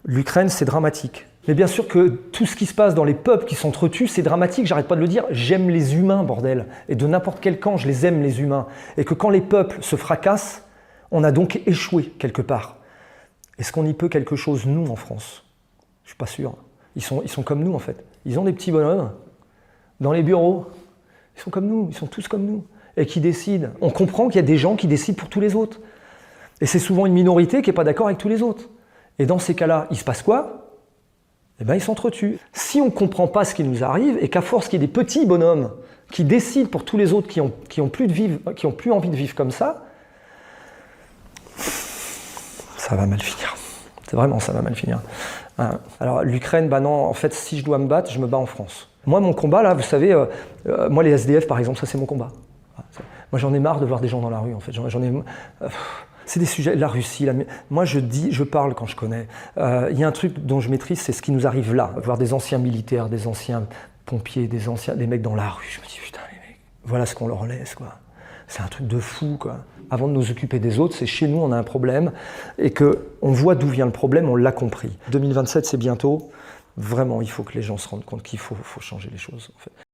L'Ukraine, c'est dramatique. Mais bien sûr que tout ce qui se passe dans les peuples qui s'entretuent, c'est dramatique, j'arrête pas de le dire. J'aime les humains, bordel. Et de n'importe quel camp, je les aime, les humains. Et que quand les peuples se fracassent, on a donc échoué quelque part. Est-ce qu'on y peut quelque chose, nous, en France? Je suis pas sûr. Ils sont comme nous, en fait. Ils ont des petits bonhommes dans les bureaux. Ils sont comme nous, ils sont tous comme nous. Et qui décident. On comprend qu'il y a des gens qui décident pour tous les autres. Et c'est souvent une minorité qui n'est pas d'accord avec tous les autres. Et dans ces cas-là, il se passe quoi? Eh bien, ils s'entretuent. Si on ne comprend pas ce qui nous arrive, et qu'à force qu'il y ait des petits bonhommes qui décident pour tous les autres qui ont plus envie de vivre comme ça va mal finir. C'est vraiment, ça va mal finir. Alors, l'Ukraine, bah non, en fait, si je dois me battre, je me bats en France. Moi, mon combat, là, vous savez, moi, les SDF, par exemple, ça, c'est mon combat. Moi, j'en ai marre de voir des gens dans la rue, en fait. C'est des sujets, la Russie, moi je parle quand je connais. Il y a un truc dont je maîtrise, c'est ce qui nous arrive là. Voir des anciens militaires, des anciens pompiers, des mecs dans la rue. Je me dis, putain, les mecs, voilà ce qu'on leur laisse, quoi. C'est un truc de fou, quoi. Avant de nous occuper des autres, c'est chez nous, on a un problème. Et qu'on voit d'où vient le problème, on l'a compris. 2027, c'est bientôt. Vraiment, il faut que les gens se rendent compte qu'il faut changer les choses, en fait.